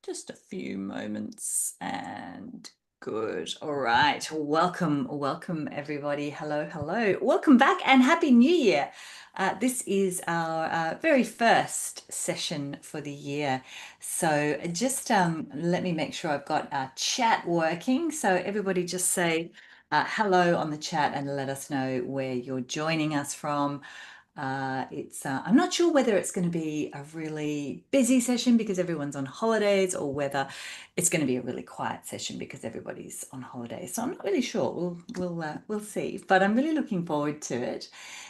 Just a few moments and good. All right. Welcome everybody. Hello. Welcome back and Happy New Year. This is our very first session for the year. So just let me make sure I've got our chat working. So everybody just say hello on the chat and let us know where you're joining us from. I'm not sure whether it's going to be a really busy session because everyone's on holidays or whether it's going to be a really quiet session because everybody's on holidays. So I'm not really sure. We'll see. But I'm really looking forward to it.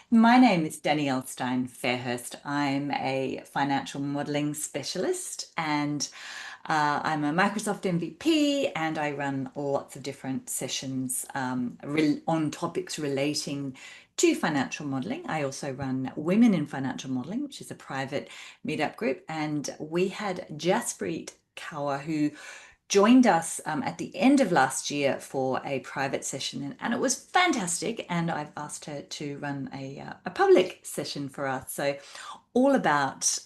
My name is Danielle Stein-Fairhurst. I'm a financial modeling specialist and I'm a Microsoft MVP and I run lots of different sessions on topics relating to financial modeling. I also run Women in Financial Modeling, which is a private meetup group. And we had Jaspreet Kaur, who joined us at the end of last year for a private session, and it was fantastic. And I've asked her to run a public session for us. So all about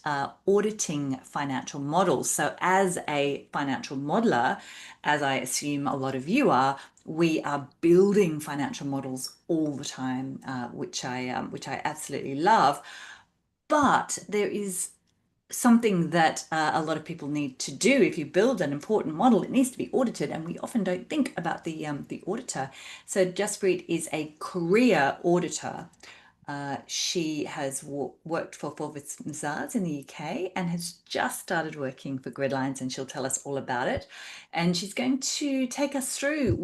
auditing financial models. So as a financial modeler, as I assume a lot of you are, we are building financial models all the time, which I absolutely love. But there is something that a lot of people need to do. If you build an important model, it needs to be audited, and we often don't think about the auditor. So Jaspreet is a career auditor. She has worked for Forvis Mazars in the UK and has just started working for Gridlines, and she'll tell us all about it. And she's going to take us through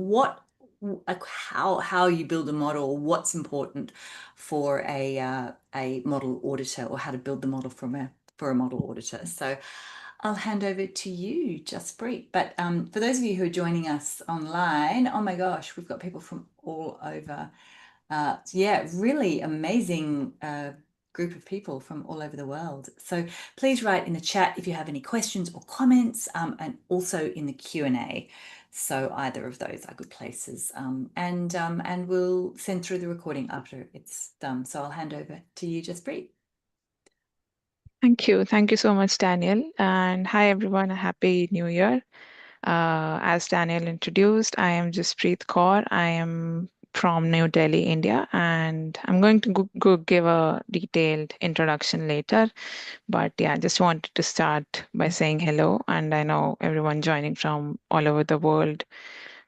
how you build a model, what's important for a model auditor, or how to build the model for a model auditor. So I'll hand over to you, Jaspreet. But for those of you who are joining us online, oh my gosh, we've got people from all over. Yeah, really amazing group of people from all over the world. So please write in the chat if you have any questions or comments, and also in the Q&A. So either of those are good places. And we'll send through the recording after it's done. So I'll hand over to you, Jaspreet. Thank you. Thank you so much, Daniel. And hi, everyone. A happy new year. As Daniel introduced, I am Jaspreet Kaur. I am from New Delhi, India, and I'm going to go give a detailed introduction later. But yeah, I just wanted to start by saying hello. And I know everyone joining from all over the world.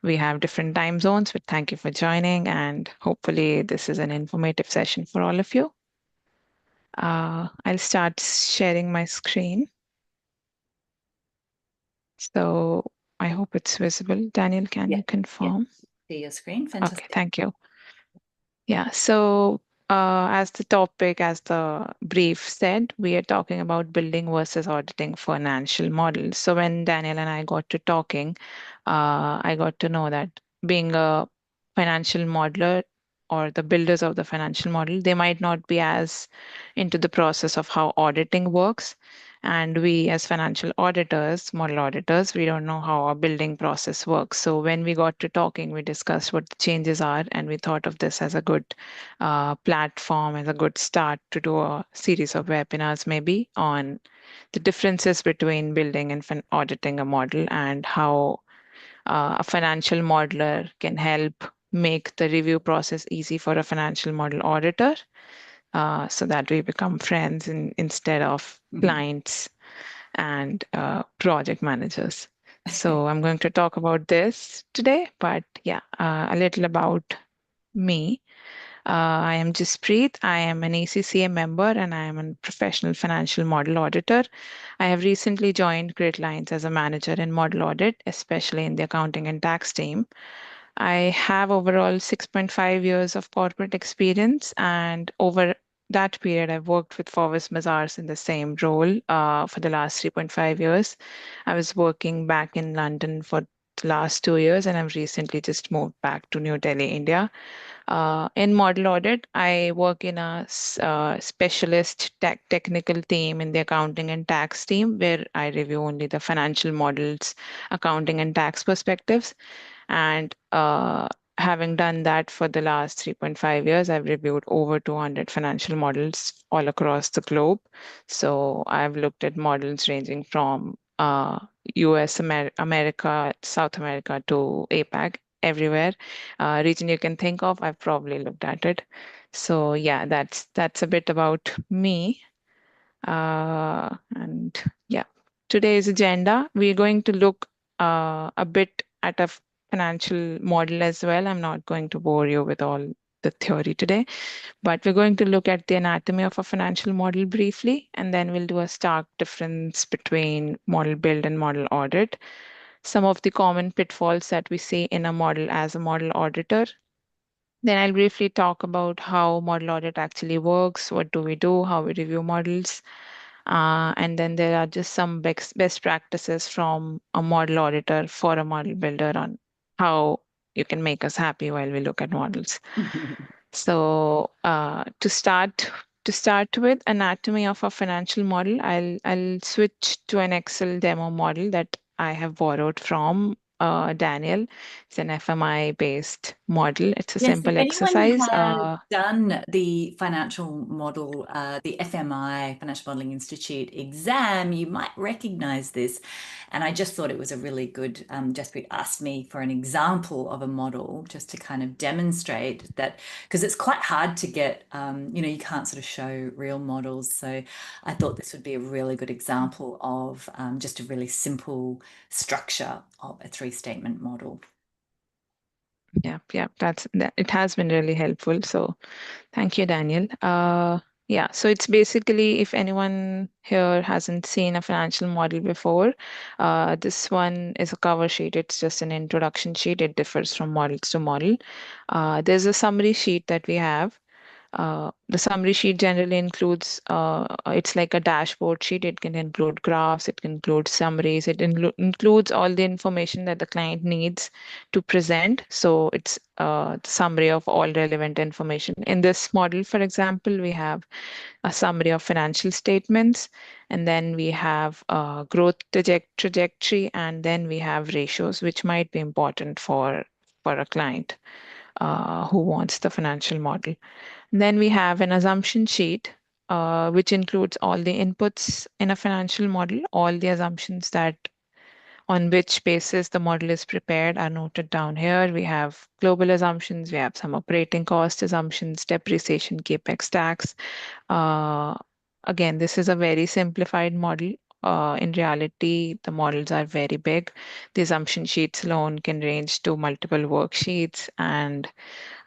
We have different time zones, but thank you for joining. And hopefully, this is an informative session for all of you. I'll start sharing my screen. So I hope it's visible. Daniel, can you confirm? See your screen. Fantastic. Okay, thank you. Yeah, so as the brief said, we are talking about building versus auditing financial models. So when Daniel and I got to talking, I got to know that being a financial modeler or the builders of the financial model, they might not be as into the process of how auditing works. And we, as financial auditors, model auditors, we don't know how our building process works. So when we got to talking, we discussed what the changes are, and we thought of this as a good platform, as a good start to do a series of webinars, maybe on the differences between building and auditing a model, and how a financial modeler can help make the review process easy for a financial model auditor, so that we become friends instead of clients and project managers. So I'm going to talk about this today, but yeah, a little about me. I am Jaspreet. I am an ACCA member and I am a professional financial model auditor. I have recently joined Great Lines as a manager in model audit, especially in the accounting and tax team. I have overall 6.5 years of corporate experience, and over that period, I've worked with Forvis Mazars in the same role for the last 3.5 years. I was working back in London for the last 2 years, and I've recently just moved back to New Delhi, India. In model audit, I work in a specialist technical team in the accounting and tax team, where I review only the financial models, accounting and tax perspectives. And having done that for the last 3.5 years, I've reviewed over 200 financial models all across the globe. So I've looked at models ranging from US, America, South America to APAC, everywhere. Region you can think of, I've probably looked at it. So yeah, that's a bit about me. And yeah, today's agenda, we're going to look a bit at a financial model as well. I'm not going to bore you with all the theory today, but we're going to look at the anatomy of a financial model briefly, and then we'll do a stark difference between model build and model audit. Some of the common pitfalls that we see in a model as a model auditor. Then I'll briefly talk about how model audit actually works, what do we do, how we review models, and then there are just some best practices from a model auditor for a model builder on how you can make us happy while we look at models. So to start with anatomy of a financial model, I'll switch to an Excel demo model that I have borrowed from Daniel. It's an FMI based model. It's a Yes, if simple anyone exercise. has done the financial model, the FMI, Financial Modeling Institute exam, you might recognize this. And I just thought it was a really good, Jaspreet asked me for an example of a model just to kind of demonstrate that, because it's quite hard to get, you can't sort of show real models. So I thought this would be a really good example of just a really simple structure of a three-statement model. Yeah, that. It has been really helpful. So thank you, Daniel. Yeah, so it's basically if anyone here hasn't seen a financial model before, this one is a cover sheet. It's just an introduction sheet. It differs from models to model. There's a summary sheet that we have. The summary sheet generally includes, it's like a dashboard sheet. It can include graphs, it can include summaries, it includes all the information that the client needs to present. So it's the summary of all relevant information. In this model, for example, we have a summary of financial statements, and then we have growth trajectory, and then we have ratios, which might be important for a client who wants the financial model. Then we have an assumption sheet, which includes all the inputs in a financial model. All the assumptions that on which basis the model is prepared are noted down here. We have global assumptions, we have some operating cost assumptions, depreciation, capex, tax. Uh, Again, this is a very simplified model. In reality, the models are very big. The assumption sheets alone can range to multiple worksheets, and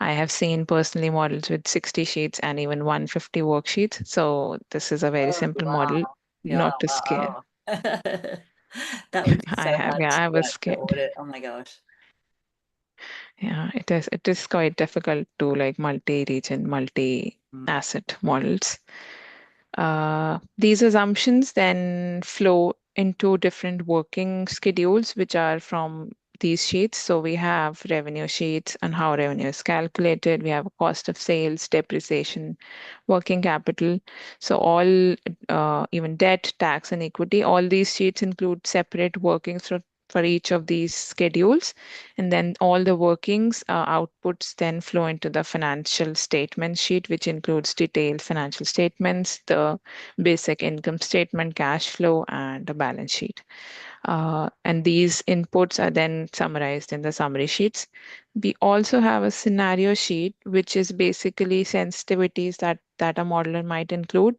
I have seen personally models with 60 sheets and even 150 worksheets. So this is a very Oh, simple model, wow. Yeah, not to scare. wow. That would be so hard Yeah, I to was to scared. audit. Oh my gosh. Yeah, it is quite difficult to like multi-region, Mm. multi-asset models. These assumptions then flow into different working schedules, which are from these sheets. So we have revenue sheets and how revenue is calculated. We have cost of sales, depreciation, working capital. So all, even debt, tax, and equity, all these sheets include separate workings for each of these schedules. And then all the workings, outputs then flow into the financial statement sheet, which includes detailed financial statements, the basic income statement, cash flow, and a balance sheet. And these inputs are then summarized in the summary sheets. We also have a scenario sheet, which is basically sensitivities that a modeler might include.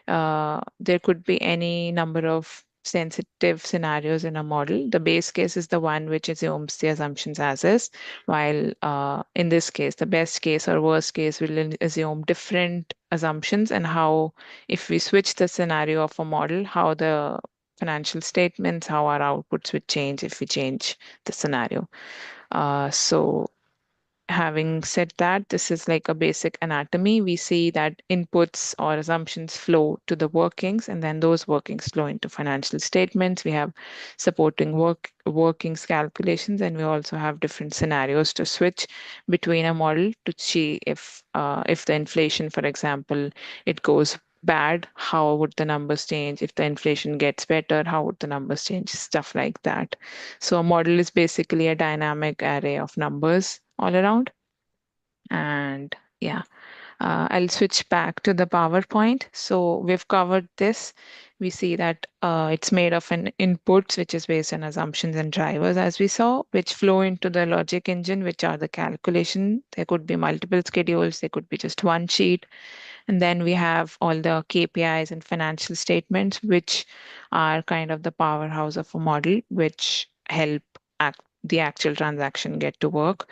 There could be any number of sensitive scenarios in a model. The base case is the one which assumes the assumptions as is, while in this case, the best case or worst case will assume different assumptions, and how, if we switch the scenario of a model, how the financial statements, how our outputs would change if we change the scenario. So having said that, this is like a basic anatomy. We see that inputs or assumptions flow to the workings, and then those workings flow into financial statements. We have supporting workings calculations, and we also have different scenarios to switch between a model to see if the inflation, for example, it goes bad, how would the numbers change? If the inflation gets better, how would the numbers change? Stuff like that. So a model is basically a dynamic array of numbers all around. And yeah. I'll switch back to the PowerPoint. So we've covered this. We see that it's made of an inputs, which is based on assumptions and drivers, as we saw, which flow into the logic engine, which are the calculation. There could be multiple schedules. There could be just one sheet. And then we have all the KPIs and financial statements, which are kind of the powerhouse of a model, which help the actual transaction get to work.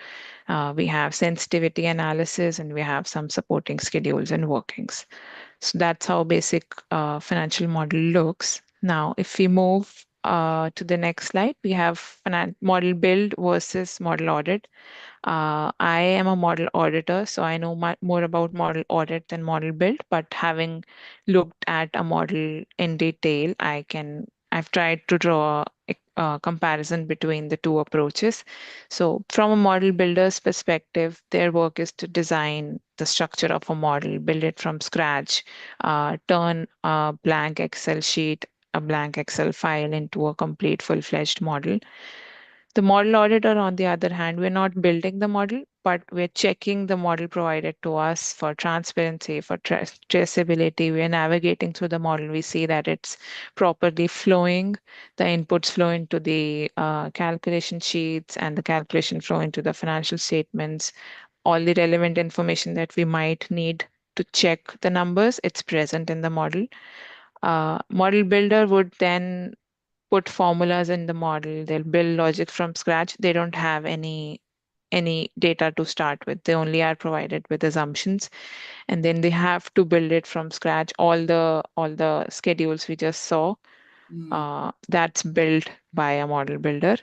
We have sensitivity analysis and we have some supporting schedules and workings. So that's how basic financial model looks. Now, if we move to the next slide, we have model build versus model audit. I am a model auditor, so I know more about model audit than model build. But having looked at a model in detail, I've tried to draw a comparison between the two approaches. So, from a model builder's perspective, their work is to design the structure of a model, build it from scratch, turn a blank Excel sheet, a blank Excel file into a complete full-fledged model. The model auditor, on the other hand, we're not building the model, but we're checking the model provided to us for transparency, for traceability. We're navigating through the model. We see that it's properly flowing. The inputs flow into the calculation sheets and the calculation flow into the financial statements. All the relevant information that we might need to check the numbers, it's present in the model. Model builder would then put formulas in the model. They'll build logic from scratch. They don't have any data to start with. They only are provided with assumptions, and then they have to build it from scratch. All the schedules we just saw, Mm. that's built by a model builder.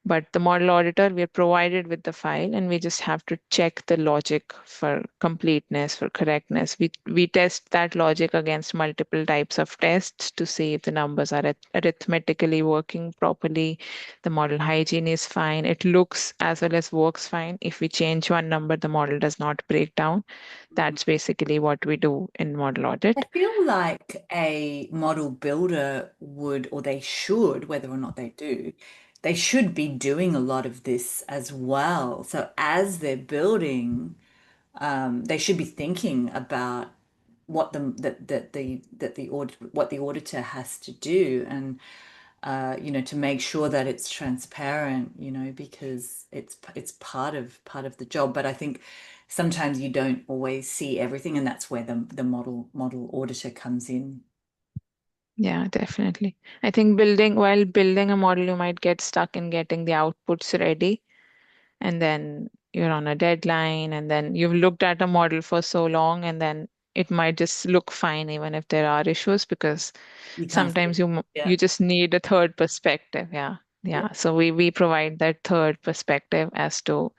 But the model auditor, we're provided with the file and we just have to check the logic for completeness, for correctness. We test that logic against multiple types of tests to see if the numbers are arithmetically working properly. The model hygiene is fine. It looks as well as works fine. If we change one number, the model does not break down. Mm. That's basically what we do in model I audit. feel like a model builder would, or they should, whether or not they do, they should be doing a lot of this as well. So as they're building, they should be thinking about what the audit what the auditor has to do, and to make sure that it's transparent, because it's part of the job. But I think sometimes you don't always see everything, and that's where the model auditor comes in. Yeah, definitely. I think while building a model, you might get stuck in getting the outputs ready, and then you're on a deadline, and then you've looked at a model for so long, and then it might just look fine even if there are issues, because You can't see sometimes it. Yeah. you just need a third perspective. Yeah. Yeah. Yeah. So we provide that third perspective as to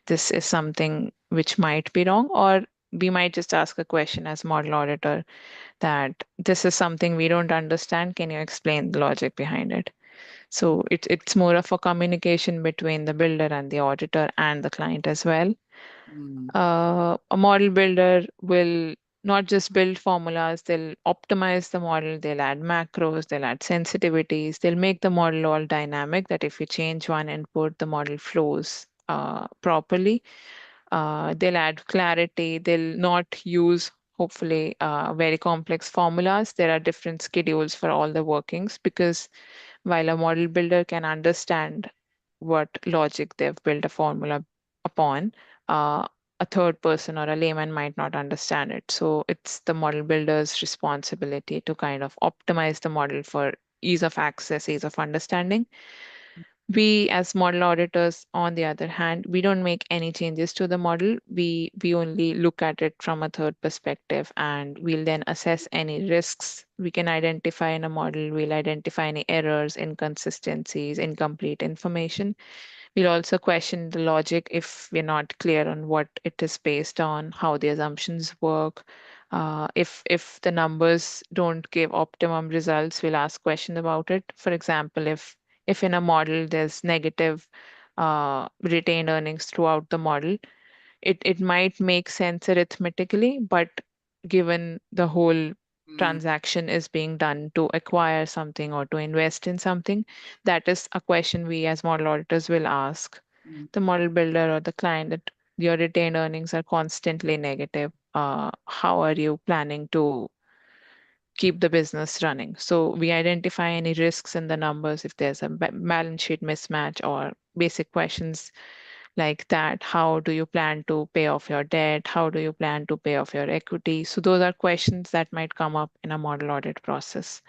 this is something which might be wrong, or we might just ask a question as model auditor that this is something we don't understand. Can you explain the logic behind it? So it's more of a communication between the builder and the auditor and the client as well. Mm. A model builder will not just build formulas, they'll optimize the model, they'll add macros, they'll add sensitivities, they'll make the model all dynamic that if you change one input, the model flows properly. They'll add clarity, they'll not use, hopefully, very complex formulas. There are different schedules for all the workings, because while a model builder can understand what logic they've built a formula upon, uh, a third person or a layman might not understand it. So it's the model builder's responsibility to kind of optimize the model for ease of access, ease of understanding. We, as model auditors, on the other hand, we don't make any changes to the model. We only look at it from a third perspective, and we'll then assess any risks we can identify in a model. We'll identify any errors, inconsistencies, incomplete information. We'll also question the logic if we're not clear on what it is based on, how the assumptions work. If the numbers don't give optimum results, we'll ask questions about it. For example, if in a model there's negative retained earnings throughout the model, it might make sense arithmetically, but given the whole Mm. transaction is being done to acquire something or to invest in something, that is a question we as model auditors will ask Mm. the model builder or the client, that your retained earnings are constantly negative. how are you planning to keep the business running? So we identify any risks in the numbers if there's a balance sheet mismatch or basic questions like that. How do you plan to pay off your debt? How do you plan to pay off your equity? So those are questions that might come up in a model audit process.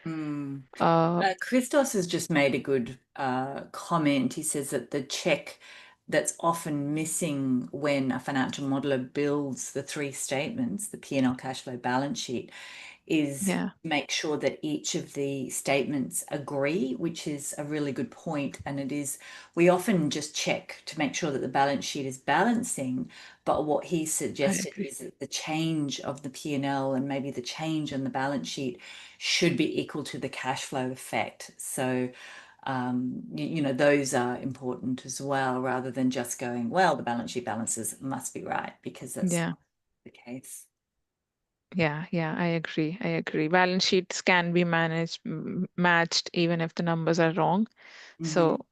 Mm. Uh, Christos has just made a good comment. He says that the check that's often missing when a financial modeler builds the three statements, the P&L, cash flow, balance sheet, is yeah, make sure that each of the statements agree, which is a really good point. And it is, we often just check to make sure that the balance sheet is balancing. But what he I suggested agree. is that the change of the P&L and maybe the change on the balance sheet should be equal to the cash flow effect. So, those are important as well, rather than just going, well, the balance sheet balances must be right, because that's Yeah. not the case. Yeah, I agree. I agree. Balance sheets can be matched even if the numbers are wrong. Hmm. So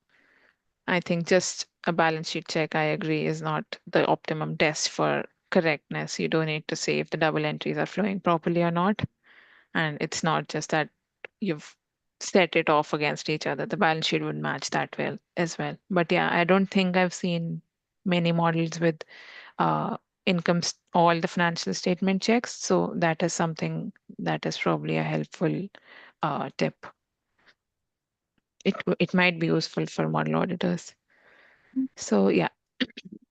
I think just a balance sheet check, I agree, is not the optimum test for correctness. You don't need to say if the double entries are flowing properly or not. And it's not just that you've set it off against each other. The balance sheet would match that well as well. But yeah, I don't think I've seen many models with uh, all the financial statement checks. So that is something that is probably a helpful tip. It might be useful for model auditors. So yeah,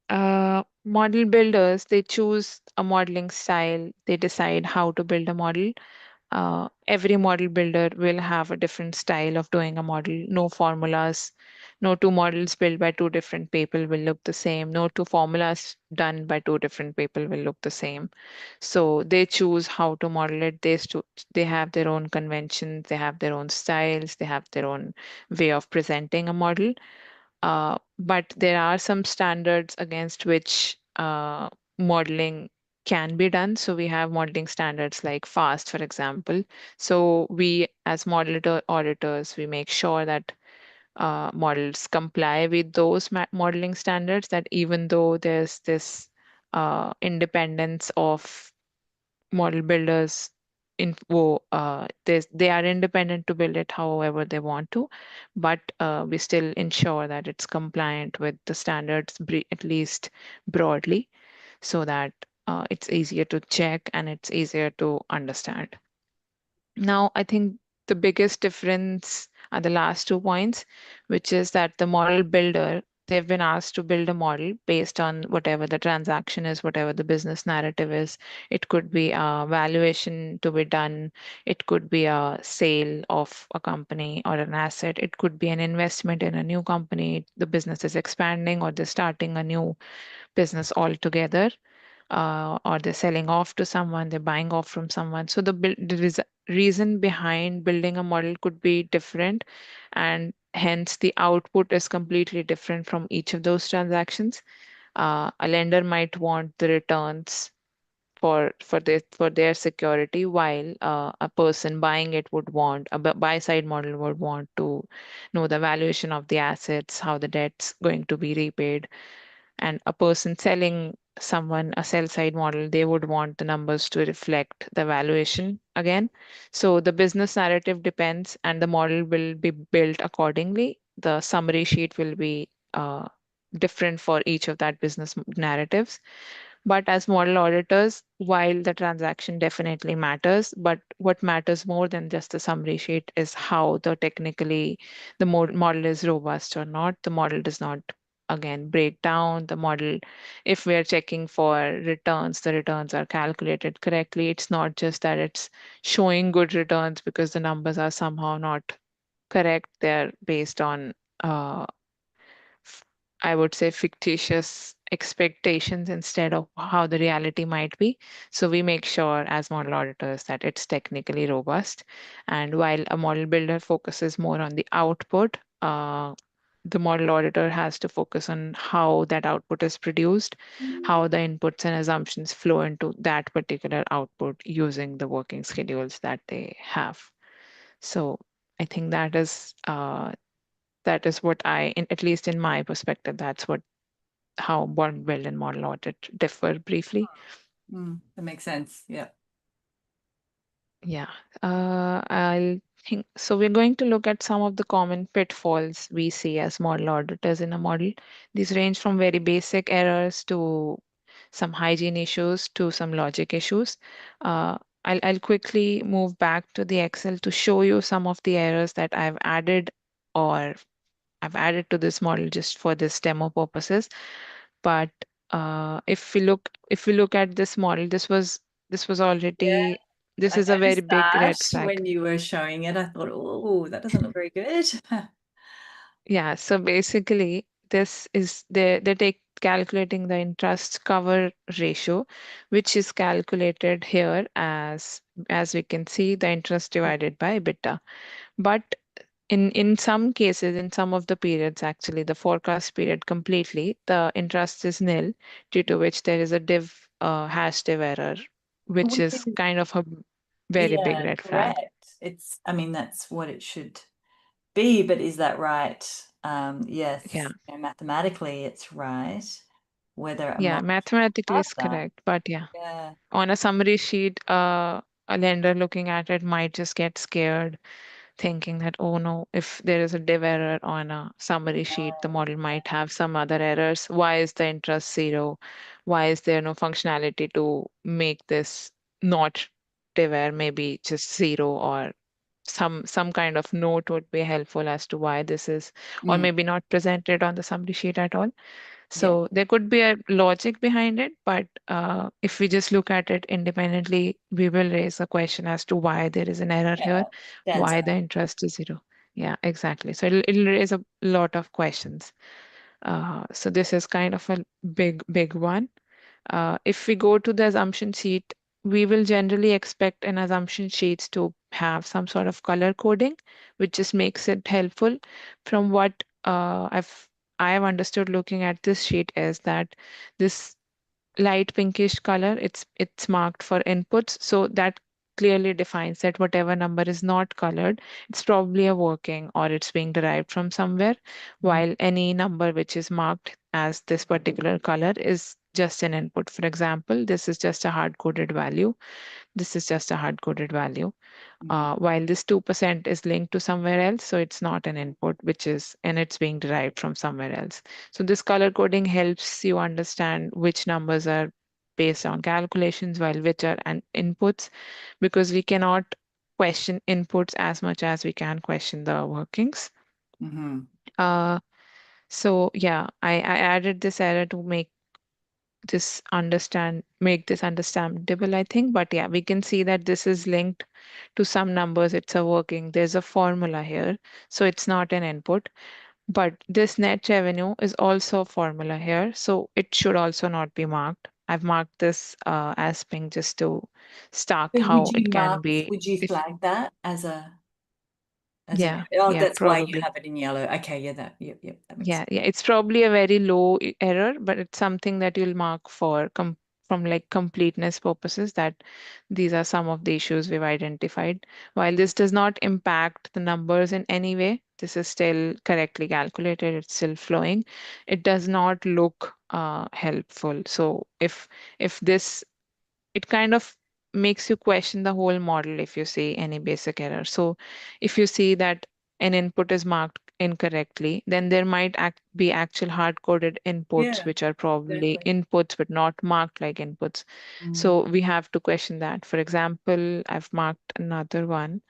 model builders, they choose a modeling style. They decide how to build a model. Every model builder will have a different style of doing a model. No formulas, no two models built by two different people will look the same. No two formulas done by two different people will look the same. So they choose how to model it. They have their own conventions, they have their own styles, they have their own way of presenting a model. But there are some standards against which modeling can be done. So we have modeling standards like FAST, for example. So we, as model auditors, we make sure that models comply with those modeling standards, that even though there's this independence of model builders they are independent to build it however they want to, but we still ensure that it's compliant with the standards at least broadly, so that it's easier to check and it's easier to understand. Now, I think the biggest difference are the last 2 points, which is that the model builder, they've been asked to build a model based on whatever the transaction is, whatever the business narrative is. It could be a valuation to be done, it could be a sale of a company or an asset, it could be an investment in a new company, the business is expanding, or they're starting a new business altogether, or they're selling off to someone, they're buying off from someone. So the reason behind building a model could be different, and hence the output is completely different from each of those transactions. A lender might want the returns for their security, while a person buying it would want buy side model would want to know the valuation of the assets, how the debt's going to be repaid, and a person selling someone a sell side model, they would want the numbers to reflect the valuation again. So the business narrative depends, and the model will be built accordingly. The summary sheet will be different for each of that business narratives. But as model auditors, while the transaction definitely matters, but what matters more than just the summary sheet is how the model is robust or not. The model does not, again, break down. The model, if we're checking for returns, the returns are calculated correctly. It's not just that it's showing good returns because the numbers are somehow not correct. They're based on uh, I would say fictitious expectations instead of how the reality might be. So we make sure as model auditors that it's technically robust. And while a model builder focuses more on the output, the model auditor has to focus on how that output is produced, how the inputs and assumptions flow into that particular output using the working schedules that they have. So I think that is what at least in my perspective, that's what how model build and model audit differ briefly. That makes sense. Yeah. Yeah, I'll think so. We're going to look at some of the common pitfalls we see as model auditors in a model. These range from very basic errors to some hygiene issues to some logic issues. Uh, I'll quickly move back to the Excel to show you some of the errors that or I've added to this model just for this demo purposes. But if we look at this model, this was Yeah. already this I is a very noticed big that red flag. when you were showing it. I thought, oh, that doesn't look very good. Yeah, so basically this is they take calculating the interest cover ratio, which is calculated here as we can see the interest divided by EBITDA. But in some cases, in some of the periods, actually, the forecast period completely, the interest is nil, due to which there is a hash div error, which Which is is, kind of a very big yeah, red flag. correct. I mean, that's what it should be, but is that right? Yeah, Yes, mathematically it's right. Whether a yeah, model mathematically does is that, correct, but yeah, yeah. on a summary sheet, a lender looking at it might just get scared thinking that, oh no, if there is a div error on a summary sheet, the model might have some other errors. Why is the interest zero? Why is there no functionality to make this not div error, maybe just zero, or some kind of note would be helpful as to why this is, or Mm, maybe not presented on the summary sheet at all. yeah, So there could be a logic behind it, but if we just look at it independently, we will raise a question as to why there is an error yeah, here, stands why the out. interest is zero. Yeah, exactly. So it'll raise a lot of questions. So this is kind of a big one. If we go to the assumption sheet, we will generally expect an assumption sheets to have some sort of color coding, which just makes it helpful. From what I have understood looking at this sheet is that this light pinkish color, it's marked for inputs, so that clearly defines that whatever number is not colored, it's probably a working or it's being derived from somewhere, Mhm, while any number which is marked as this particular color is just an input. For example, this is just a hard coded value. This is just a hard coded value, mhm, while this 2% is linked to somewhere else, so it's not an input, and it's being derived from somewhere else. So this color coding helps you understand which numbers are based on calculations, while which are inputs, because we cannot question inputs as much as we can question the workings. mhm, Uh, so yeah, I added this error to make this understandable, I think. But yeah, we can see that this is linked to some numbers. It's a working, there's a formula here, so it's not an input. But this net revenue is also a formula here, so it should also not be marked. I've marked this as pink just to start So how it can be. would you If flag that as a, Yeah, oh, yeah, that's why you probably. have it in yellow. Okay, yeah, yep, that makes Yeah, sense. yeah, it's probably a very low error, but it's something that you'll mark for from like completeness purposes, that these are some of the issues we've identified. While this does not impact the numbers in any way, this is still correctly calculated, it's still flowing. It does not look helpful. So if this it kind of makes you question the whole model if you see any basic error. So if you see that an input is marked incorrectly, then there might be actual hard-coded inputs Yeah, which are probably exactly. inputs but not marked like inputs. Mm, So we have to question that. For example, I've marked another one,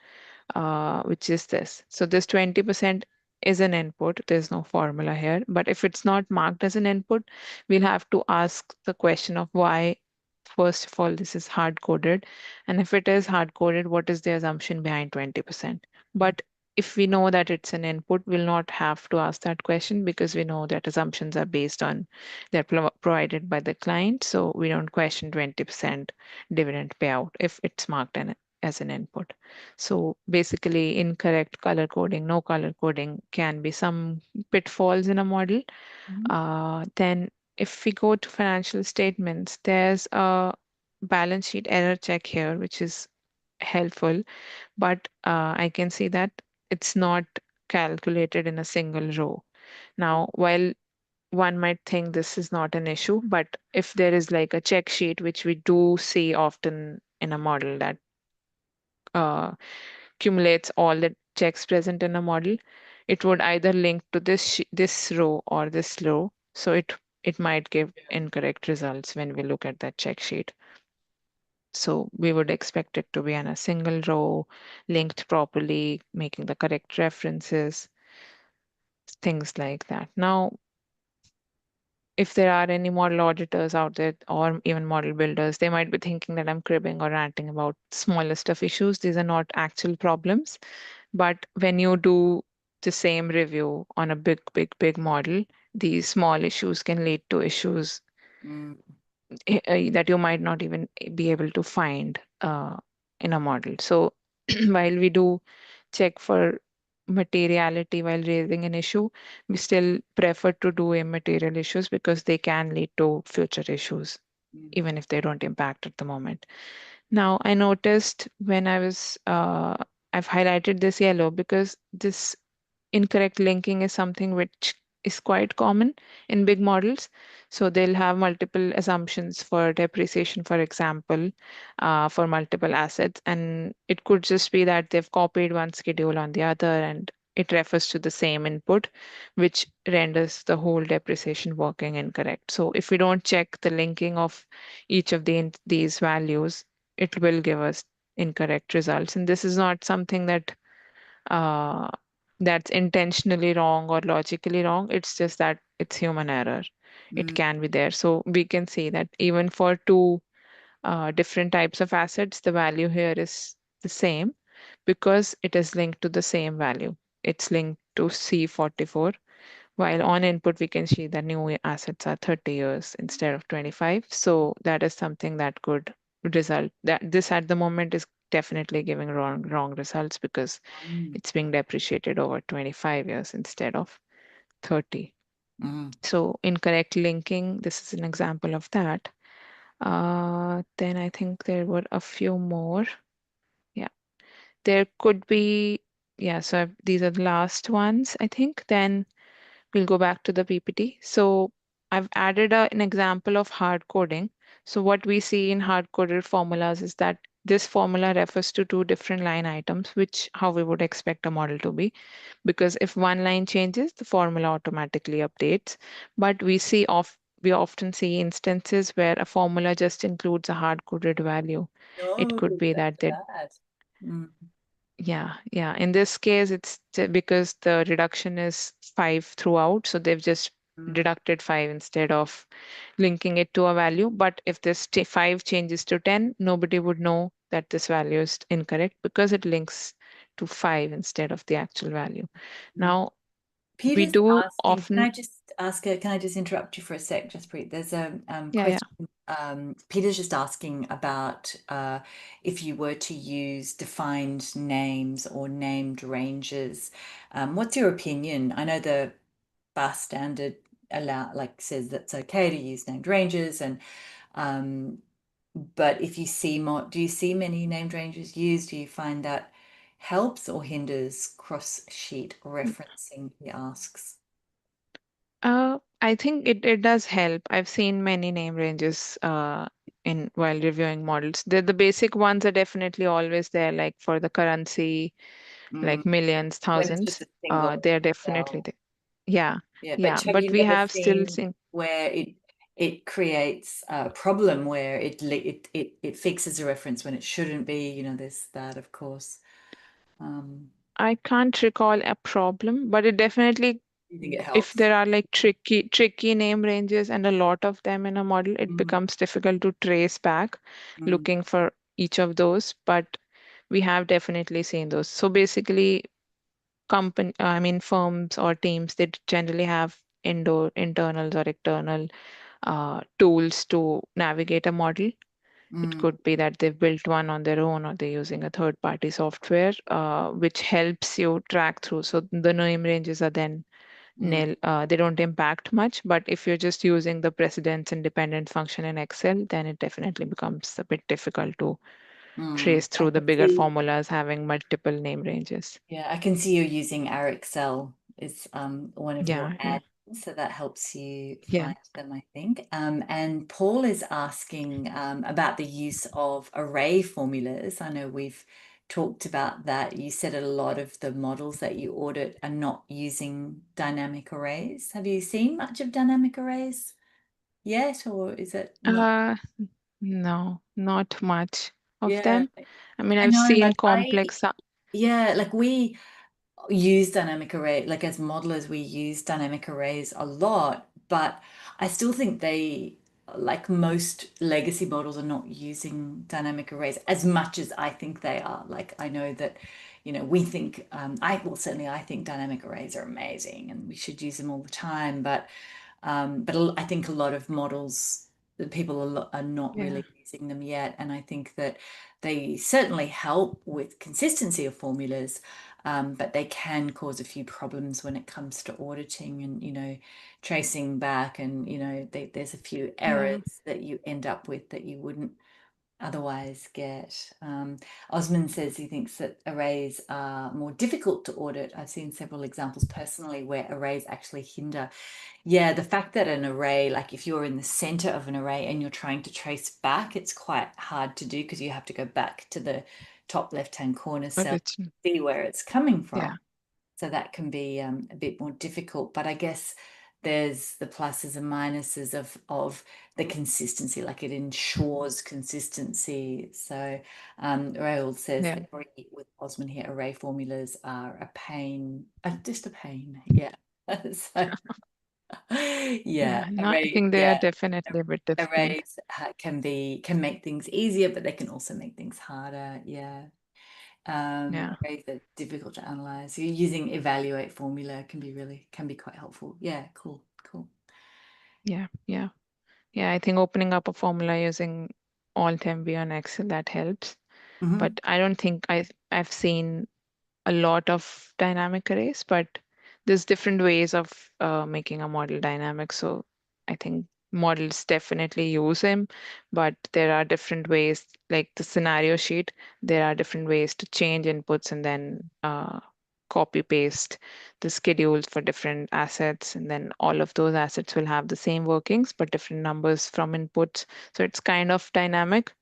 which is this. So this 20% is an input. There's no formula here. But if it's not marked as an input, we'll have to ask the question of why, first of all, this is hard coded. And if it is hard coded, what is the assumption behind 20%? But if we know that it's an input, we'll not have to ask that question because we know that assumptions are based on, they're provided by the client. So we don't question 20% dividend payout if it's marked as an input. So basically, incorrect color coding, no color coding can be some pitfalls in a model. mhm. Then, if we go to financial statements, there's a balance sheet error check here, which is helpful, but I can see that it's not calculated in a single row. Now, while one might think this is not an issue, but if there is like a check sheet, which we do see often in a model that uh, accumulates all the checks present in a model, it would either link to this row or this row. So it might give incorrect results when we look at that check sheet. So we would expect it to be on a single row, linked properly, making the correct references, things like that. Now, if there are any model auditors out there or even model builders, they might be thinking that I'm cribbing or ranting about smaller stuff issues. These are not actual problems. But when you do the same review on a big model, these small issues can lead to issues Mm, that you might not even be able to find in a model. So while we do check for materiality while raising an issue, we still prefer to do immaterial issues because they can lead to future issues, mm, even if they don't impact at the moment. Now, I noticed when I've highlighted this yellow because this incorrect linking is something which is quite common in big models. So they'll have multiple assumptions for depreciation, for example, for multiple assets. And it could just be that they've copied one schedule on the other and it refers to the same input, which renders the whole depreciation working incorrect. So if we don't check the linking of each of these values, it will give us incorrect results. And this is not something uh, that's intentionally wrong or logically wrong. It's just that it's human error. It mm, can be there. So we can see that even for two different types of assets, the value here is the same because it is linked to the same value. It's linked to C44, while on input, we can see that new assets are 30 years instead of 25. So that is something that could result that this at the moment is definitely giving wrong results because mm, it's being depreciated over 25 years instead of 30. mm, So incorrect linking, this is an example of that. Then I think there were a few more. Yeah, there could be, yeah, so these are the last ones, I think. Then we'll go back to the PPT. So I've added an example of hard coding. So what we see in hard coded formulas is that this formula refers to two different line items, which how we would expect a model to be. Because if one line changes, the formula automatically updates. But we often see instances where a formula just includes a hard coded value. It no, could be that's that they bad. Mm, yeah. In this case, it's because the reduction is 5 throughout, so they've just mm, deducted 5 instead of linking it to a value. But if this 5 changes to 10, nobody would know that this value is incorrect because it links to 5 instead of the actual value. mm. Now, we Peter's do asking, can often, I just ask can I just interrupt you for a sec, Jaspreet? There's a yeah. question. Peter's just asking about if you were to use defined names or named ranges. What's your opinion? I know the BAS standard says that's okay to use named ranges and um, but if you see more, do you see many named ranges used? Do you find that helps or hinders cross sheet referencing? He asks. I think it does help. I've seen many name ranges in while reviewing models. The basic ones are definitely always there, like for the currency, Mm. like millions, When it's just thousands. a single They're definitely cell. there. Yeah, Yeah, but yeah. have But you we never have still seen seen. where it creates a problem where it fixes a reference when it shouldn't be? You know, there's that, of course. I can't recall a problem, but it definitely, You think it if helps? there are like tricky name ranges and a lot of them in a model, it Mm, becomes difficult to trace back mm, looking for each of those. But we have definitely seen those. So basically, I mean, firms or teams, they generally have internals or external tools to navigate a model. It mm, could be that they've built one on their own or they're using a third party software, which helps you track through. So the name ranges are then mm, they don't impact much. But if you're just using the precedence independent function in Excel, then it definitely becomes a bit difficult to mm. trace I through the can bigger see. formulas having multiple name ranges. Yeah, I can see you're using our Excel is one of your Yeah. So that helps you Yeah. find them, I think. And Paul is asking about the use of array formulas. I know we've talked about that. You said a lot of the models that you audit are not using dynamic arrays. Have you seen much of dynamic arrays yet, or is it not? Uh, no, not much of Yeah, them. I mean, I I've know, seen like complex. yeah, like we use dynamic array, like as modelers, we use dynamic arrays a lot, but I still think like most legacy models, are not using dynamic arrays as much as I think they are. Like I know that, we think, well, certainly I think dynamic arrays are amazing and we should use them all the time, but I think a lot of models, the people are not Yeah, really using them yet. And I think that they certainly help with consistency of formulas, but they can cause a few problems when it comes to auditing and, tracing back. And, there's a few yeah, errors that you end up with that you wouldn't otherwise get. Osman says he thinks that arrays are more difficult to audit. I've seen several examples personally where arrays actually hinder. Yeah, the fact that an array, like if you're in the center of an array and you're trying to trace back, it's quite hard to do because you have to go back to the top left-hand corner cell to origin. see where it's coming Yeah, from. So that can be a bit more difficult. But I guess there's the pluses and minuses of the consistency, like it ensures consistency. So Raoul says yeah, that agree with Osman here, array formulas are a pain, just a pain. Yeah. So yeah, yeah. No, I think they are definitely a bit difficult. arrays can make things easier, but they can also make things harder. Yeah. Yeah, Arrays are difficult to analyze. So using evaluate formula can be quite helpful. Yeah, cool, cool. yeah, yeah, yeah. I think opening up a formula using Alt MV on Excel that helps. Hmm. But I don't think I've seen a lot of dynamic arrays, but there's different ways of making a model dynamic. So I think models definitely use them, but there are different ways, like the scenario sheet, there are different ways to change inputs and then copy paste the schedules for different assets. And then all of those assets will have the same workings, but different numbers from inputs. So it's kind of dynamic.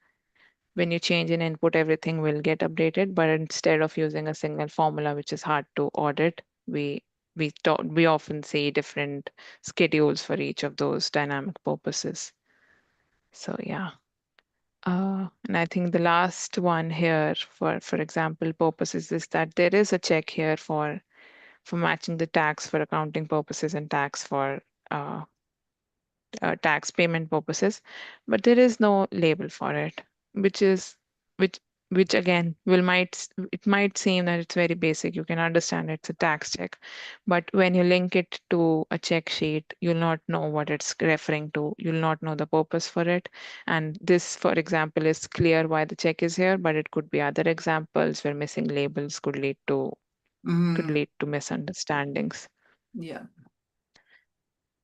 When you change an input, everything will get updated. But instead of using a single formula, which is hard to audit, we often see different schedules for each of those dynamic purposes. So yeah. And I think the last one here for example purposes is that there is a check here for matching the tax for accounting purposes and tax for uh, tax payment purposes, but there is no label for it, which is which which again it might seem that it's very basic. You can understand it's a tax check, but when you link it to a check sheet, you'll not know what it's referring to. You'll not know the purpose for it. And this, for example, is clear why the check is here, but it could be other examples where missing labels could Mm, lead to misunderstandings. yeah.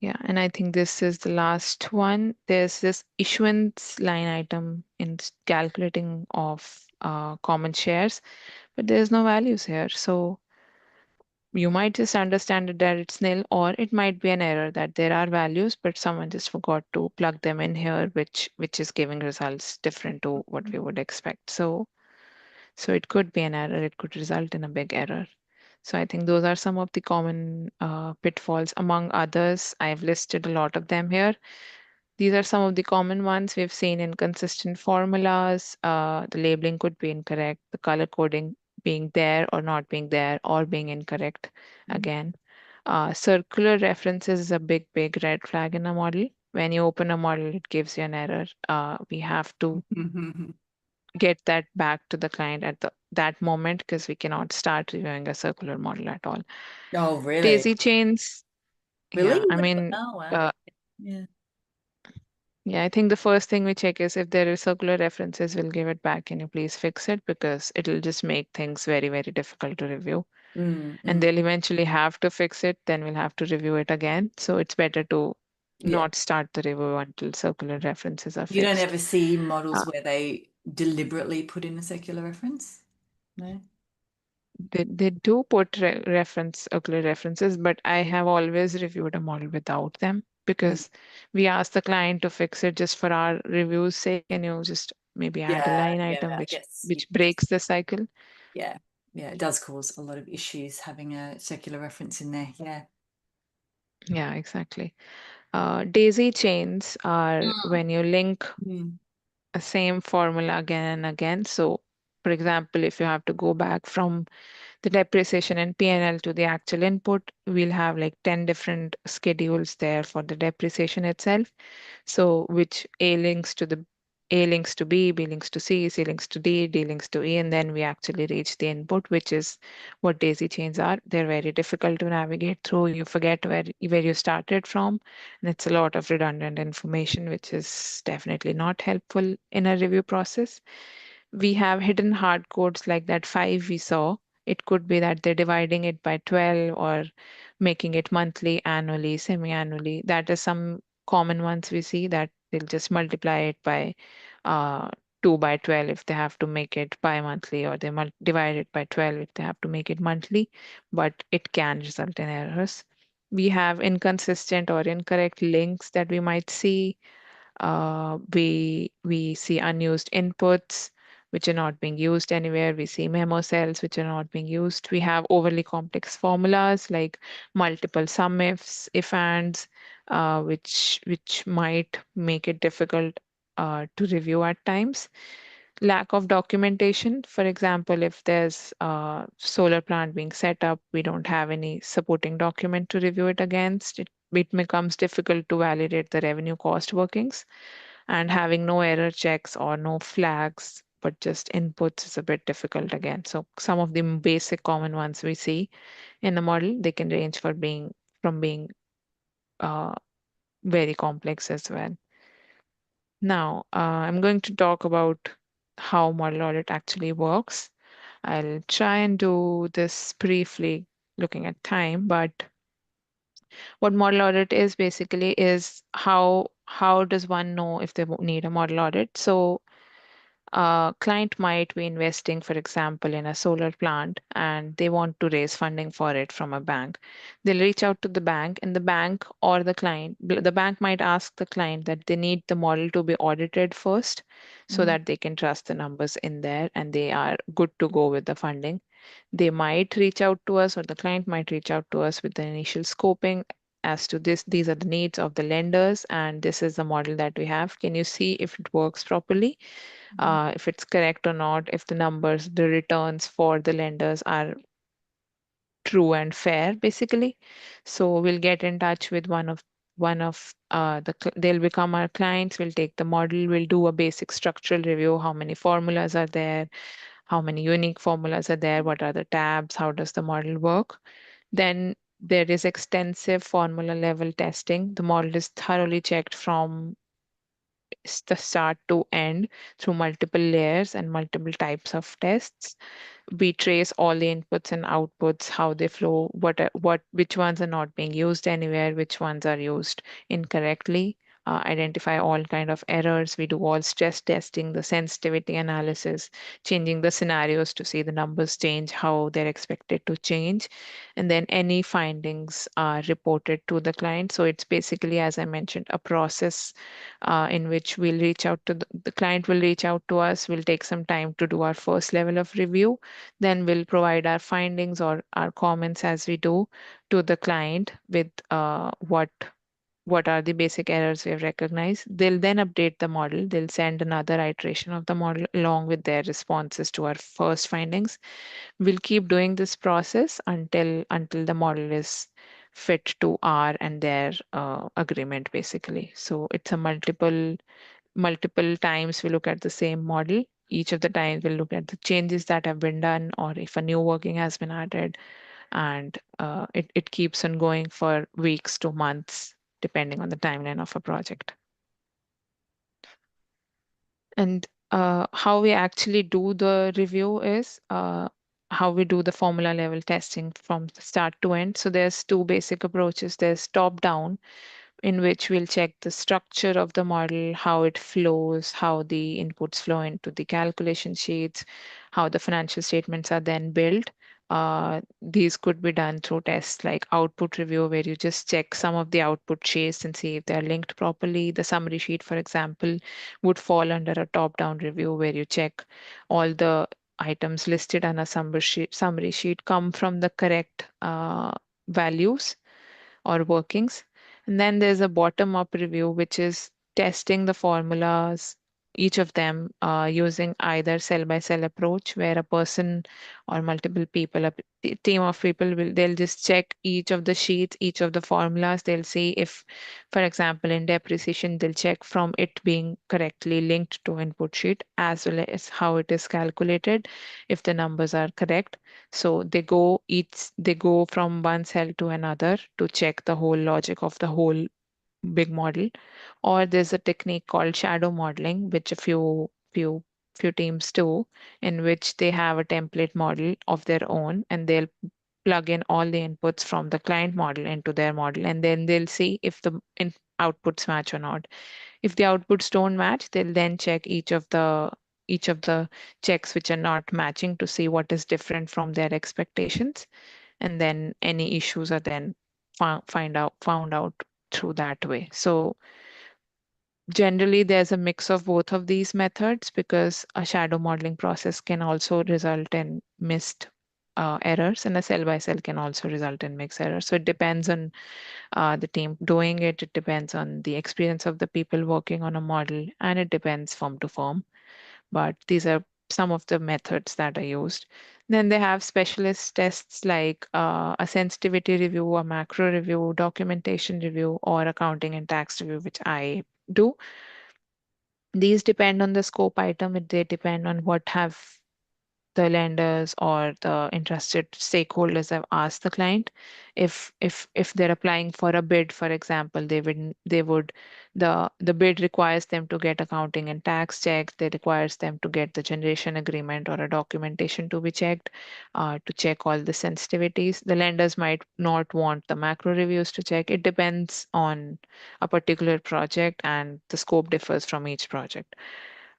Yeah, and I think this is the last one. There's this issuance line item in calculating of common shares, but there's no values here. So you might just understand it that it's nil, or it might be an error that there are values, but someone just forgot to plug them in here, which is giving results different to what we would expect. So it could be an error. It could result in a big error. So I think those are some of the common pitfalls. Among others, I've listed a lot of them here. These are some of the common ones we've seen: inconsistent formulas, the labeling could be incorrect, the color coding being there or not being there or being incorrect again. Circular references is a big, big red flag in a model. When you open a model, it gives you an error. We have to get that back to the client at that moment because we cannot start reviewing a circular model at all. Oh, really? Daisy chains, Really? yeah, I mean, Oh, wow. uh, Yeah. yeah, I think the first thing we check is if there is circular references, we'll give it back. Can you please fix it? Because it'll just make things very, very difficult to review. Mm, And mm. they'll eventually have to fix it, then we'll have to review it again. So it's better to Yeah. not start the review until circular references are You don't fixed. ever see models Uh, where they deliberately put in a circular reference? No? They do put ocular references, but I have always reviewed a model without them Mm. because we ask the client to fix it just for our review's sake. Can you just maybe add a Yeah, line yeah, item I guess you which can just, breaks the cycle? yeah, yeah, it does cause a lot of issues having a circular reference in there. Yeah. Yeah, exactly. Daisy chains are Mm. when you link Mm. a same formula again and again. So, for example, if you have to go back from the depreciation and P&L to the actual input, we'll have like 10 different schedules there for the depreciation itself. So which A links to B links to C links to D links to E, and then we actually reach the input, which is what daisy chains are. They're very difficult to navigate through. You forget where you started from, and it's a lot of redundant information, which is definitely not helpful in a review process. We have hidden hard codes like that 5 we saw. It could be that they're dividing it by 12 or making it monthly, annually, semi-annually. That is some common ones we see that they'll just multiply it by uh, 2 by 12 if they have to make it bi-monthly, or they divide it by 12 if they have to make it monthly, but it can result in errors. We have inconsistent or incorrect links that we might see. We see unused inputs which are not being used anywhere. We see memo cells which are not being used. We have overly complex formulas like multiple sum ifs, if ands, which might make it difficult to review at times. Lack of documentation. For example, if there's a solar plant being set up, we don't have any supporting document to review it against. It becomes difficult to validate the revenue cost workings, and having no error checks or no flags, but just inputs is a bit difficult again. So some of the basic common ones we see in the model, they can range from being uh, very complex as well. Now, I'm going to talk about how model audit actually works. I'll try and do this briefly looking at time, but what model audit is basically is how does one know if they need a model audit? So a client might be investing, for example, in a solar plant and they want to raise funding for it from a bank. They'll reach out to the bank, and the bank or the bank might ask the client that they need the model to be audited first so Mhm. that they can trust the numbers in there and they are good to go with the funding. They might reach out to us, or the client might reach out to us with the initial scoping as to these are the needs of the lenders, and this is the model that we have. Can you see if it works properly? Mhm. If it's correct or not, if the numbers, the returns for the lenders are true and fair, basically. So we'll get in touch with they'll become our clients. We'll take the model, we'll do a basic structural review. How many formulas are there? How many unique formulas are there? What are the tabs? How does the model work? Then there is extensive formula level testing. The model is thoroughly checked from the start to end through multiple layers and multiple types of tests. We trace all the inputs and outputs, how they flow, which ones are not being used anywhere, which ones are used incorrectly. Identify all kind of errors. We do all stress testing, the sensitivity analysis, changing the scenarios to see the numbers change, how they're expected to change, and then any findings are reported to the client. So it's basically, as I mentioned, a process in which we'll reach out to the client will reach out to us. We'll take some time to do our first level of review, then we'll provide our findings or our comments as we do to the client with what are the basic errors we have recognized. They'll then update the model. They'll send another iteration of the model along with their responses to our first findings. We'll keep doing this process until the model is fit to our and their agreement, basically. So it's a multiple times we look at the same model. Each of the times we'll look at the changes that have been done or if a new working has been added. And it keeps on going for weeks to months, depending on the timeline of a project. And how we actually do the review is how we do the formula level testing from the start to end. So there's two basic approaches. There's top down, in which we'll check the structure of the model, how it flows, how the inputs flow into the calculation sheets, how the financial statements are then built. These could be done through tests like output review, where you just check some of the output sheets and see if they're linked properly. The summary sheet, for example, would fall under a top-down review where you check all the items listed on a summary sheet come from the correct values or workings. And then there's a bottom up review, which is testing the formulas, each of them using either cell by cell approach, where a person or multiple people, a team of people they'll just check each of the sheets, each of the formulas. They'll see if, for example, in depreciation, they'll check from it being correctly linked to input sheet as well as how it is calculated, if the numbers are correct. So they go from one cell to another to check the whole logic of the whole big model. Or there's a technique called shadow modeling, which a few teams do, in which they have a template model of their own and they'll plug in all the inputs from the client model into their model, and then they'll see if the outputs match or not. If the outputs don't match, they'll then check each of the checks which are not matching to see what is different from their expectations, and then any issues are then found out through that way. So generally, there's a mix of both of these methods because a shadow modeling process can also result in missed errors, and a cell by cell can also result in mixed errors. So it depends on the team doing it. It depends on the experience of the people working on a model, and it depends firm to firm. But these are some of the methods that are used. Then they have specialist tests like a sensitivity review, a macro review, documentation review, or accounting and tax review, which I do. These depend on the scope item. They depend on what have the lenders or the interested stakeholders have asked the client. If they're applying for a bid, for example, they would the bid requires them to get accounting and tax checks. They requires them to get the generation agreement or a documentation to be checked, to check all the sensitivities. The lenders might not want the macro reviews to check. It depends on a particular project, and the scope differs from each project.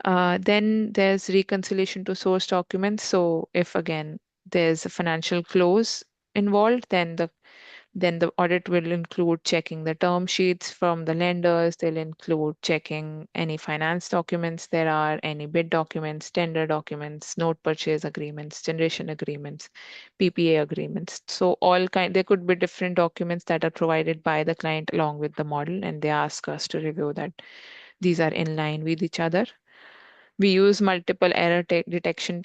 Then there's reconciliation to source documents. So if again there's a financial close involved, then the audit will include checking the term sheets from the lenders. They'll include checking any finance documents there are, any bid documents, tender documents, note purchase agreements, generation agreements, PPA agreements. So there could be different documents that are provided by the client along with the model, and they ask us to review that these are in line with each other. We use multiple error detection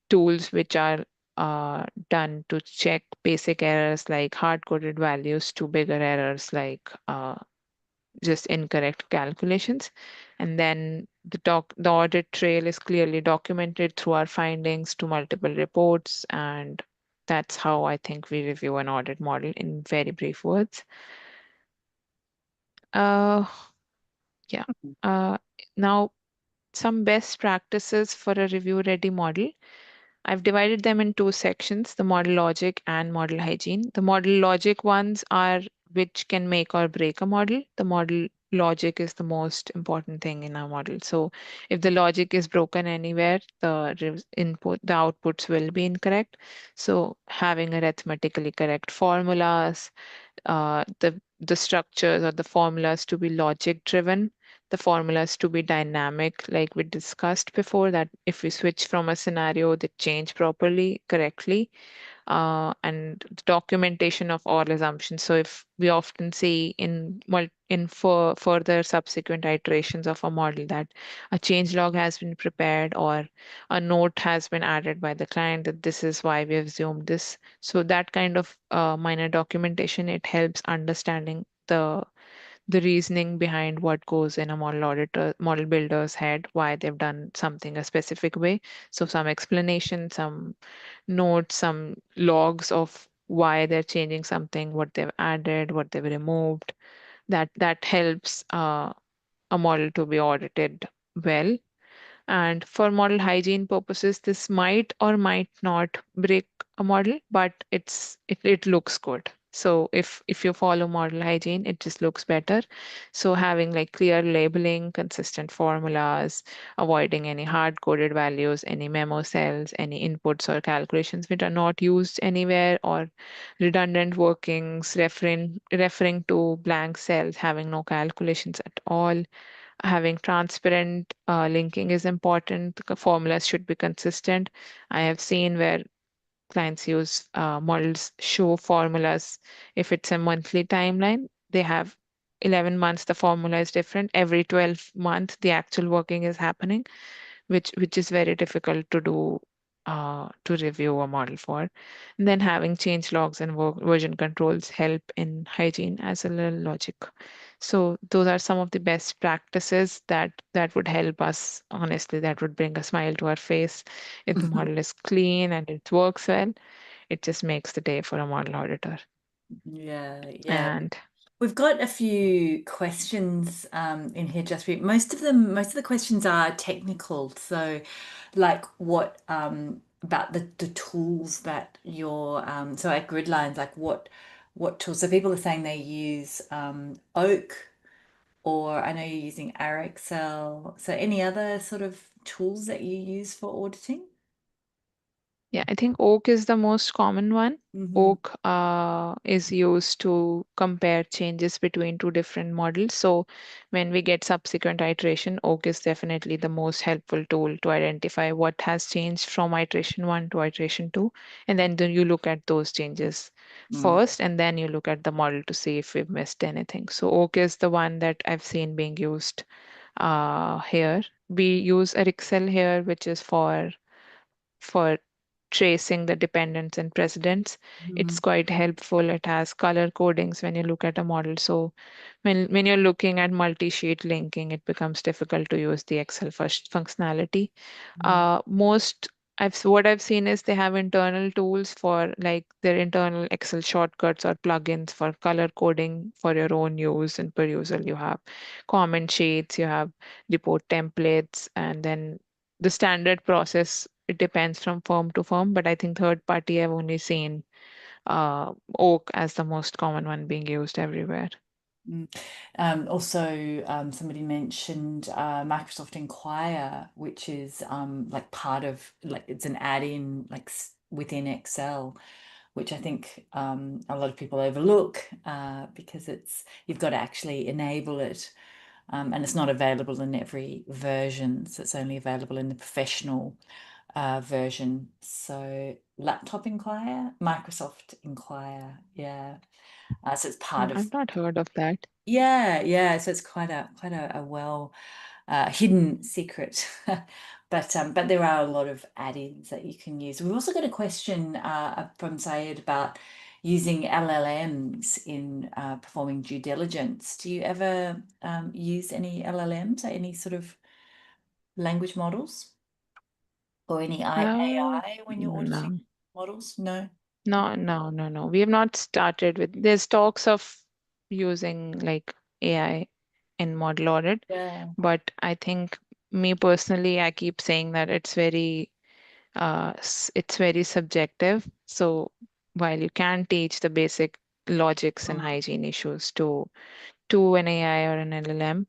tools, which are done to check basic errors like hard-coded values to bigger errors like just incorrect calculations. And then the audit trail is clearly documented through our findings to multiple reports. And that's how I think we review an audit model in very brief words. Uh, yeah. Uh, Now, some best practices for a review-ready model. I've divided them in two sections, the model logic and model hygiene. The model logic ones are which can make or break a model. The model logic is the most important thing in a model. So if the logic is broken anywhere, the outputs will be incorrect. So having arithmetically correct formulas, the structures or the formulas to be logic driven, the formulas to be dynamic, like we discussed before, that if we switch from a scenario, they change properly, correctly, and the documentation of all assumptions. So if we often see for further subsequent iterations of a model that a change log has been prepared or a note has been added by the client that this is why we have assumed this. So that kind of minor documentation, it helps understanding the reasoning behind what goes in a model builder's head, why they've done something a specific way. So some explanation, some notes, some logs of why they're changing something, what they've added, what they've removed. That helps a model to be audited well. And for model hygiene purposes, this might or might not break a model, but it looks good. So if you follow model hygiene, it just looks better. So having like clear labeling, consistent formulas, avoiding any hard-coded values, any memo cells, any inputs or calculations which are not used anywhere, or redundant workings, referring to blank cells, having no calculations at all. Having transparent linking is important. The formulas should be consistent. I have seen where clients use models show formulas. If it's a monthly timeline, they have 11 months, the formula is different. Every 12 months, the actual working is happening, which is very difficult to do, to review a model for. And then having change logs and version controls help in hygiene as a little logic. So those are some of the best practices that would help us. Honestly, that would bring a smile to our face. If the model is clean and it works well, it just makes the day for a model auditor. Yeah, yeah. And We've got a few questions in here, Jaspreet. Most of the questions are technical. So, like what about the tools that you're so at Gridlines, like what tools? So people are saying they use Oak, or I know you're using Excel. So any other sort of tools that you use for auditing? yeah, I think oak is the most common one. Mm-hmm. Oak is used to compare changes between two different models. So when we get subsequent iteration, oak is definitely the most helpful tool to identify what has changed from iteration one to iteration two. And then you look at those changes Mm. first, and then you look at the model to see if we've missed anything. So oak is the one that I've seen being used here. We use Excel here, which is for tracing the dependents and precedents. It's Mm. quite helpful. It has color codings when you look at a model. So when you're looking at multi-sheet linking, it becomes difficult to use the Excel first functionality. Mm. Most what I've seen is they have internal tools for like their internal Excel shortcuts or plugins for color coding for your own use and perusal. You have comment sheets, you have report templates, and then the standard process, it depends from firm to firm, but I think third party I've only seen Oak as the most common one being used everywhere. Mm. Also, somebody mentioned Microsoft Inquire, which is like part of like it's an add-in like within Excel, which I think a lot of people overlook because it's you've got to actually enable it, and it's not available in every version, so it's only available in the professional version. So Laptop Inquire, Microsoft Inquire, yeah. So it's part of I've not heard of that. yeah, yeah. So it's quite a well hidden secret. But there are a lot of add-ins that you can use. We've also got a question from Sayed about using LLMs in performing due diligence. Do you ever use any LLMs or any sort of language models or any Uh, AI when you're auditing no, models? No. no. We have not started with, there's talks of using like AI in model audit, Yeah. but I think me personally, I keep saying that it's very subjective. So while you can teach the basic logics and Mm, hygiene issues to an AI or an LLM,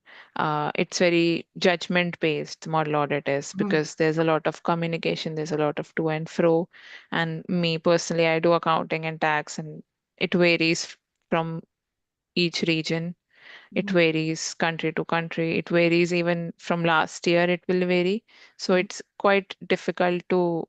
it's very judgment based model audit is, mm, because there's a lot of communication, there's a lot of to and fro. And me personally, I do accounting and tax, and it varies from each region. It mm, varies country to country. It varies even from last year, it will vary. So mm, it's quite difficult to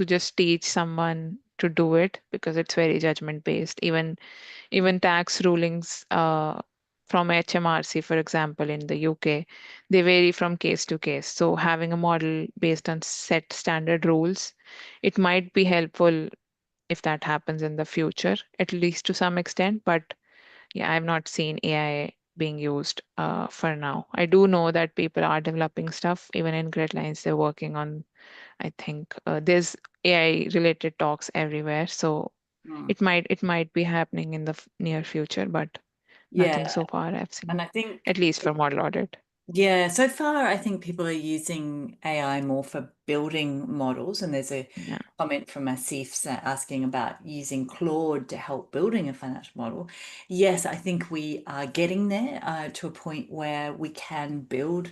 just teach someone to do it because it's very judgment based. Even tax rulings from HMRC, for example, in the UK, they vary from case to case. So having a model based on set standard rules, it might be helpful if that happens in the future, at least to some extent. But yeah, I've not seen AI being used for now. I do know that people are developing stuff. Even in Gridlines, they're working on, I think there's AI related talks everywhere. So mm. it might be happening in the near future, but nothing Yeah. so far I've And seen, I think at least for model audit. Yeah, so far I think people are using AI more for building models, and there's a Yeah, comment from Asif asking about using Claude to help building a financial model. Yes, I think we are getting there to a point where we can build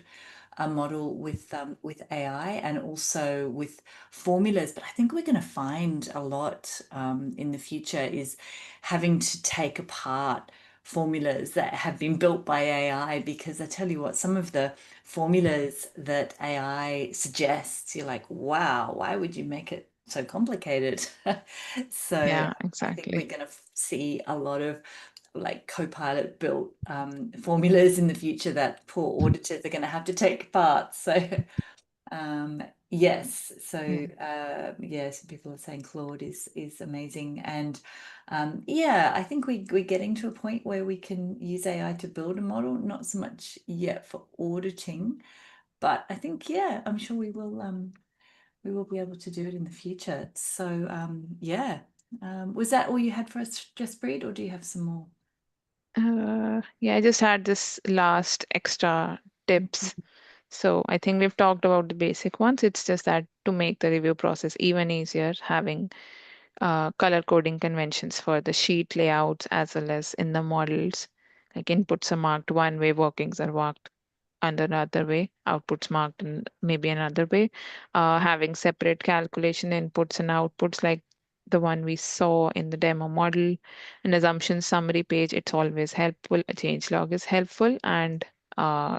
a model with AI and also with formulas. But I think we're going to find a lot in the future is having to take apart formulas that have been built by AI, because I tell you what, some of the formulas that AI suggests, you're like, wow, why would you make it so complicated? So yeah, I think we're exactly. going to see a lot of like Copilot built formulas in the future that poor auditors are going to have to take apart. So yes, so Yeah. yes, people are saying Claude is amazing, and yeah, I think we're getting to a point where we can use AI to build a model, not so much yet for auditing, but I think yeah, I'm sure we will be able to do it in the future. So yeah, was that all you had for us, Jaspreet, or do you have some more? Yeah, I just had this last extra tips. So I think we've talked about the basic ones. It's just that to make the review process even easier, having color coding conventions for the sheet layouts as well as in the models. Like inputs are marked one way, workings are marked under another way, outputs marked in maybe another way. Having separate calculation inputs and outputs like the one we saw in the demo model. An assumption summary page, it's always helpful. A change log is helpful, and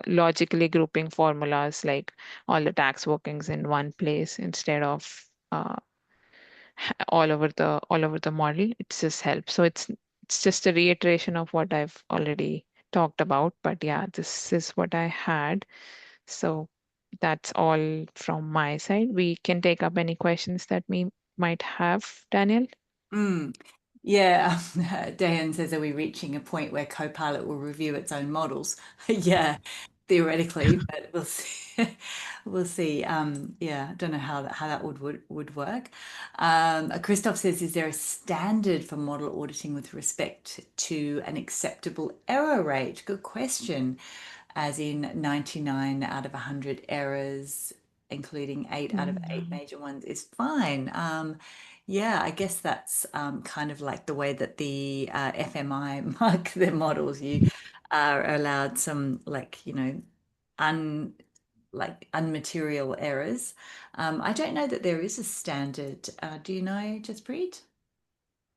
logically grouping formulas like all the tax workings in one place instead of all over the model. It just helps. So it's just a reiteration of what I've already talked about. But yeah, this is what I had. So that's all from my side. We can take up any questions that we might have, Daniel. Mm. Yeah, Dayan says, are we reaching a point where Copilot will review its own models? Yeah, theoretically, but we'll see. We'll see. Yeah, I don't know how that would work. Christoph says, is there a standard for model auditing with respect to an acceptable error rate? Good question. As in 99 out of 100 errors, including 8 out of 8 Mm. major ones, is fine. Yeah, I guess that's kind of like the way that the FMI mark their models. You are allowed some like, un like unmaterial errors. I don't know that there is a standard. Do you know, Jaspreet?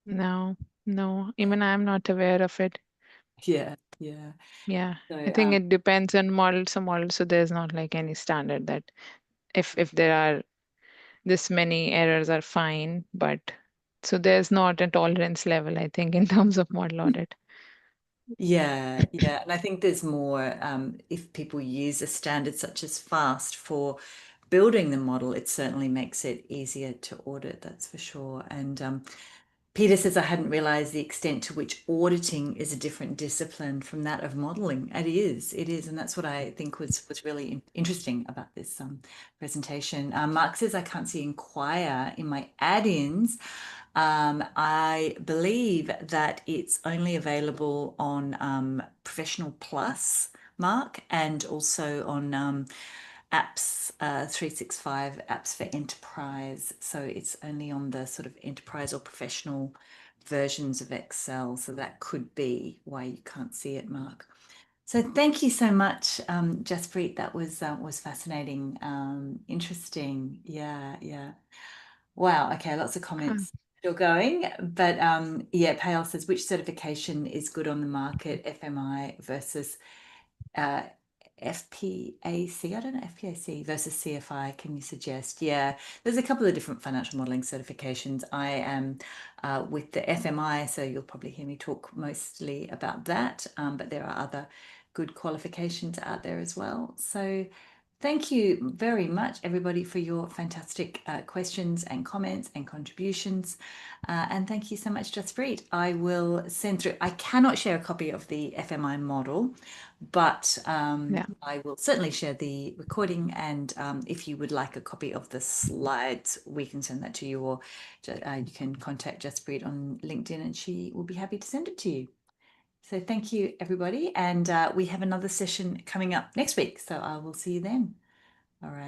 No, no, even I'm not aware of it. Yeah, yeah. Yeah, I So think it depends on model to model, so there's not like any standard that if there are this many errors are fine, but so there's not a tolerance level, I think, in terms of model audit. yeah, yeah. And I think there's more, if people use a standard such as FAST for building the model, it certainly makes it easier to audit, that's for sure. And Peter says, I hadn't realized the extent to which auditing is a different discipline from that of modeling. It is. And that's what I think was really interesting about this presentation. Mark says, I can't see inquire in my add-ins. I believe that it's only available on Professional Plus, Mark, and also on apps 365 apps for enterprise. So it's only on the sort of enterprise or professional versions of Excel. So that could be why you can't see it, Mark. So thank you so much, Jaspreet. That was fascinating, interesting. Yeah, yeah. Wow. Okay, lots of Huh. comments still going, but yeah, Payal says which certification is good on the market, FMI versus uh, FPAC. I don't know, FPAC versus CFI. Can you suggest? Yeah, there's a couple of different financial modeling certifications. I am with the FMI, so you'll probably hear me talk mostly about that. But there are other good qualifications out there as well. So thank you very much, everybody, for your fantastic questions and comments and contributions. And thank you so much, Jaspreet. I will send through, I cannot share a copy of the FMI model, but Yeah. I will certainly share the recording. And if you would like a copy of the slides, we can send that to you, or you can contact Jaspreet on LinkedIn and she will be happy to send it to you. So thank you, everybody. And we have another session coming up next week. So I will see you then. All right.